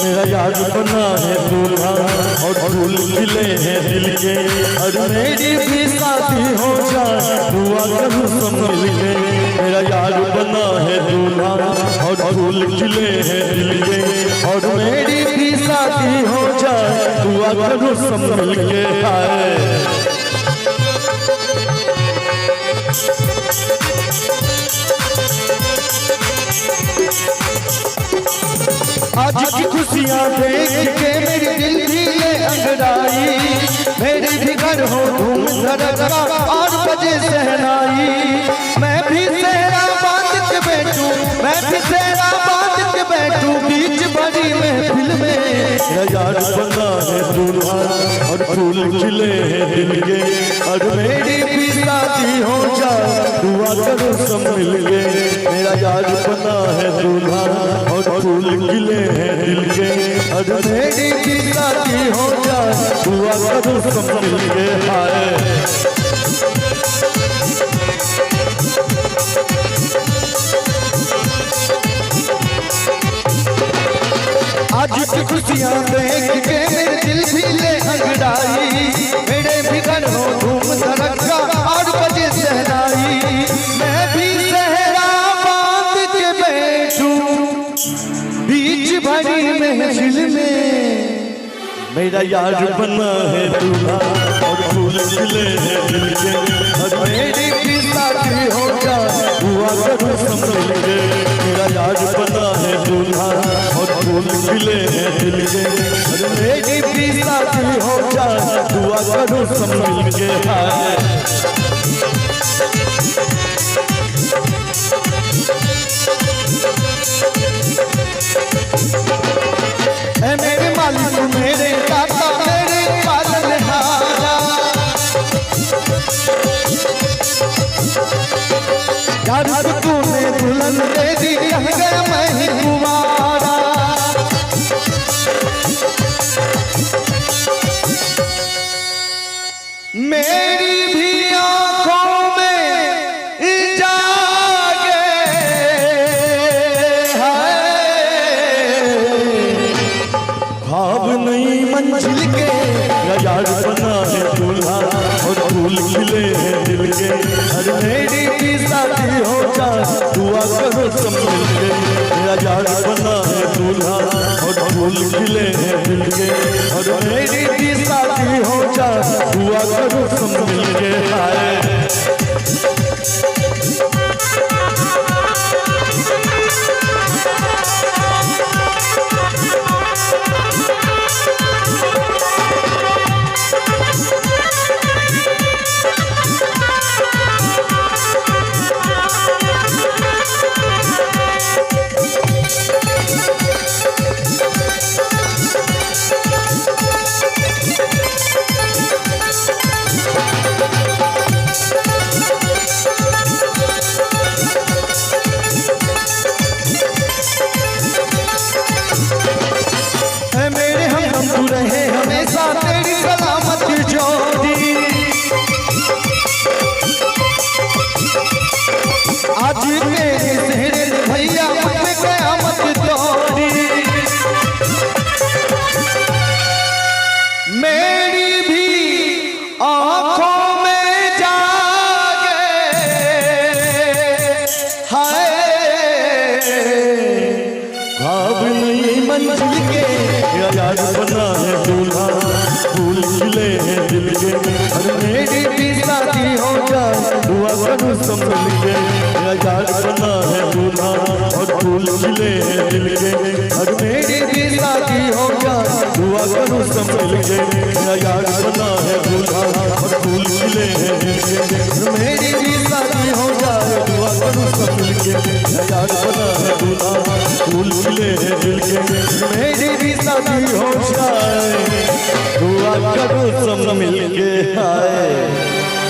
मेरा यार बना है दूल्हा और फूल खिले हैं दिल के, और मेरी भी शादी हो जाए दुआ करूं सब मिल के। मेरा यार बना है दूल्हा और फूल खिले हैं दिल के, और मेरी भी शादी हो जाए दुआ करूं सब मिल के। आज की खुशियाँ देख के मेरी दिल भी ले अंगड़ाई, मेरे भी घर हो धूम धड़का और बजे सहनाई। मैं भी सेहरा बांध के बैठूं, मैं भी सेहरा बांध के बैठूं बीच बड़ी महफिल में। मेरा यार बना है दूल्हा और फूल खिले हैं दिल के, और मेरी भी शादी हो जाए दुआ करो सब मिल के। मेरा यार बना है दूल्हा और फूल खिले हैं दिल के, और मेरी भी शादी हो जाए दुआ करो सब मिल के। आज की खुशियाँ देख के मेरे दिल भी ले अंगड़ाई, मेरे भी घर हो धूम धड़का और बजे सहनाई। मैं भी सेहरा बांध के बैठूं बीच भरी महफिल में। मेरा यार बना है दूल्हा और फूल खिले हैं दिल के, और मेरी भी शादी हो जाए दुआ करूं सब मिल के। मेरा यार बना है दूल्हा और फूल खिले हैं दिल के, और मेरी भी शादी हो जाए दुआ करूं सब मिल के। मेरे मालिक मेरे दाता मेरे पालनहारा, यार तूने दुल्हन दे दी कह गया मैं ही कुमारा। मेरी भी आंखों में जागे ख्वाब नई मंजिल के। यार बना है दूल्हा और फूल खिले हैं दिल के, और मेरी भी शादी हो जाए दुआ करो सब मिल के। मेरा यार बना है दूल्हा और फूल खिले हैं दिल के, और मेरी भी शादी हो जाए दुआ करो सब मिल के। रहे हमेशा तेरी सलामत जोड़ी, आज मेरे सेहरे भैया मुझे कयामत तोड़ी। मेरी भी आंखों में जागे हाय ख्वाब नहीं मंजिल के। यार बना है दूल्हा फूल खिले हैं दिल के, और मेरी भी शादी हो जाए दुआ करूं सब मिल के। यार बना है दूल्हा और फूल खिले हैं दिल के, और मेरी भी शादी हो जाए दुआ करूं सब मिल के। यार बना है दूल्हा और फूल खिले हैं दिल के, और मेरी भी शादी हो जाए दुआ करूं सब मिल के। यार बना है दूल्हा फूल खिले हैं दिल के, मेरी भी शादी हो जाए दुआ करो सब मिल के।